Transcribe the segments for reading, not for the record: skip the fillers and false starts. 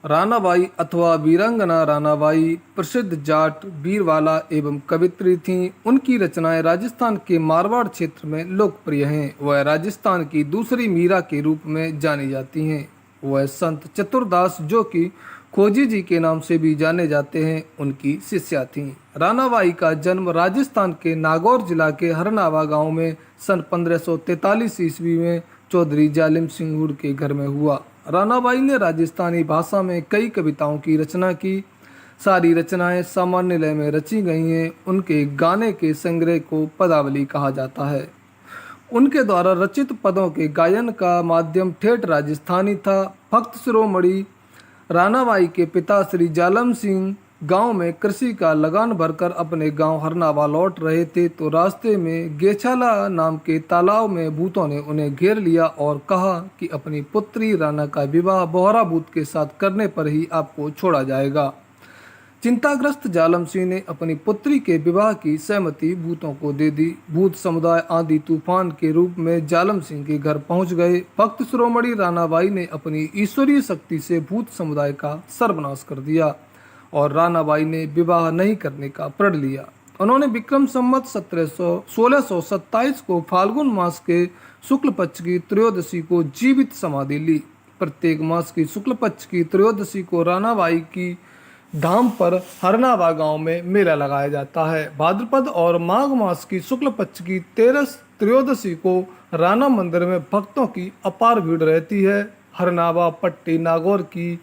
रानाबाई अथवा वीरांगना रानाबाई प्रसिद्ध जाट वीरवाला एवं कवित्री थीं। उनकी रचनाएं राजस्थान के मारवाड़ क्षेत्र में लोकप्रिय हैं। वह राजस्थान की दूसरी मीरा के रूप में जानी जाती हैं। वह संत चतुरदास, जो कि खोजी जी के नाम से भी जाने जाते हैं, उनकी शिष्या थीं। रानाबाई का जन्म राजस्थान के नागौर जिला के हरनावा गांव में सन 1543 ईस्वी में चौधरी जालिम सिंह हुड के घर में हुआ। रानाबाई ने राजस्थानी भाषा में कई कविताओं की रचना की। सारी रचनाएं सामान्य लय में रची गई हैं। उनके गाने के संग्रह को पदावली कहा जाता है। उनके द्वारा रचित पदों के गायन का माध्यम ठेठ राजस्थानी था। भक्त शिरोमणि रानाबाई के पिता श्री जालम सिंह गांव में कृषि का लगान भरकर अपने गांव हरनावा लौट रहे थे तो रास्ते में गेछाला नाम के तालाब में भूतों ने उन्हें घेर लिया और कहा कि अपनी पुत्री राना का विवाह बोहरा भूत के साथ करने पर ही आपको छोड़ा जाएगा। चिंताग्रस्त जालम सिंह ने अपनी पुत्री के विवाह की सहमति भूतों को दे दी। भूत समुदाय आंधी तूफान के रूप में जालम सिंह के घर पहुंच गए। भक्त शिरोमणि रानाबाई ने अपनी ईश्वरीय शक्ति से भूत समुदाय का सर्वनाश कर दिया और रानाबाई ने विवाह नहीं करने का प्रण लिया। उन्होंने विक्रम संवत 1627 को फाल्गुन मास के शुक्ल पक्ष की त्रयोदशी को जीवित समाधि ली। प्रत्येक मास की शुक्ल पक्ष की त्रयोदशी को रानाबाई की धाम पर हरनावा गांव में मेला लगाया जाता है। भाद्रपद और माघ मास की शुक्ल पक्ष की त्रयोदशी को राना मंदिर में भक्तों की अपार भीड़ रहती है। हरनावा पट्टी नागौर की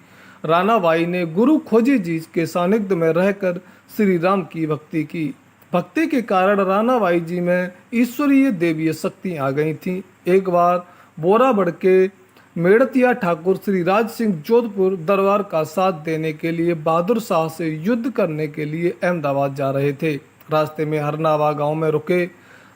रानाबाई ने गुरु खोजी जी के सानिध्य में रहकर श्री राम की भक्ति की। भक्ति के कारण रानाबाई जी में ईश्वरीय देवीय शक्ति आ गई थी। एक बार बोराबड़ के मेड़तिया ठाकुर श्री राज सिंह जोधपुर दरबार का साथ देने के लिए बहादुर शाह से युद्ध करने के लिए अहमदाबाद जा रहे थे। रास्ते में हरनावा गांव में रुके।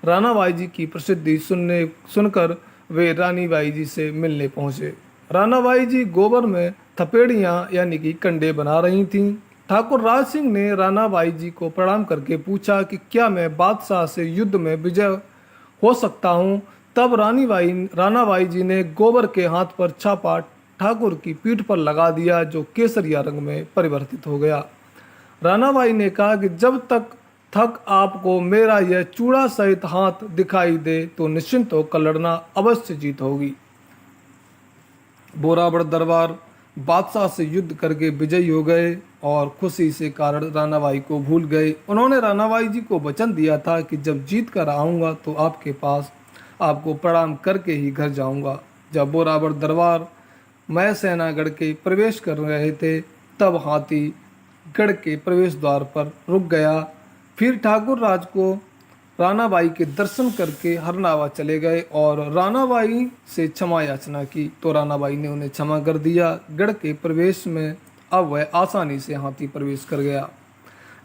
रानाबाई जी की प्रसिद्धि सुनकर वे रानीबाई जी से मिलने पहुंचे। रानाबाई जी गोबर में थपेड़ियाँ यानी कि कंडे बना रही थीं। ठाकुर राज सिंह ने रानाबाई जी को प्रणाम करके पूछा कि क्या मैं बादशाह से युद्ध में विजय हो सकता हूँ। तब रानाबाई जी ने गोबर के हाथ पर छापा ठाकुर की पीठ पर लगा दिया, जो केसरिया रंग में परिवर्तित हो गया। रानाबाई ने कहा कि जब तक आपको मेरा यह चूड़ा सहित हाथ दिखाई दे तो निश्चिंत होकर लड़ना, अवश्य जीत होगी। बोराबड़ दरबार बादशाह से युद्ध करके विजयी हो गए और खुशी से कारण रानाबाई को भूल गए। उन्होंने रानाबाई जी को वचन दिया था कि जब जीत कर आऊँगा तो आपके पास आपको प्रणाम करके ही घर जाऊँगा। जब बोराबड़ दरबार मैं सेनागढ़ के प्रवेश कर रहे थे तब हाथी गढ़ के प्रवेश द्वार पर रुक गया। फिर ठाकुर राज को रानाबाई के दर्शन करके हरनावा चले गए और रानाबाई से क्षमा याचना की तो रानाबाई ने उन्हें क्षमा कर दिया। गढ़ के प्रवेश में अब वह आसानी से हाथी प्रवेश कर गया।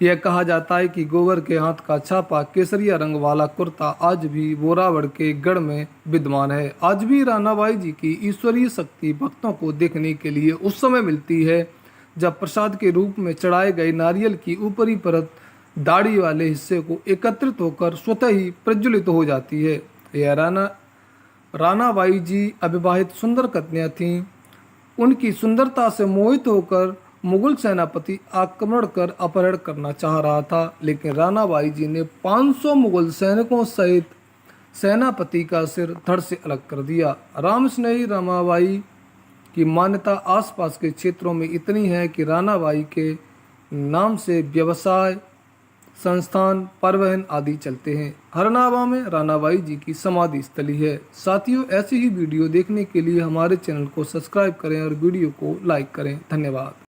यह कहा जाता है कि गोबर के हाथ का छापा केसरिया रंग वाला कुर्ता आज भी बोरावड़ के गढ़ में विद्यमान है। आज भी रानाबाई जी की ईश्वरीय शक्ति भक्तों को देखने के लिए उस समय मिलती है जब प्रसाद के रूप में चढ़ाए गए नारियल की ऊपरी परत दाढ़ी वाले हिस्से को एकत्रित होकर स्वतः ही प्रज्वलित हो जाती है। यह रानाबाई जी अविवाहित सुंदर कन्या थीं। उनकी सुंदरता से मोहित होकर मुगल सेनापति आक्रमण कर अपहरण करना चाह रहा था, लेकिन रानाबाई जी ने 500 मुगल सैनिकों सहित सेनापति का सिर धड़ से अलग कर दिया। रामस्नेही रामाबाई की मान्यता आसपास के क्षेत्रों में इतनी है कि रानाबाई के नाम से व्यवसाय, संस्थान, परिवहन आदि चलते हैं। हरनावा में रानाबाई जी की समाधि स्थली है। साथियों, ऐसी ही वीडियो देखने के लिए हमारे चैनल को सब्सक्राइब करें और वीडियो को लाइक करें। धन्यवाद।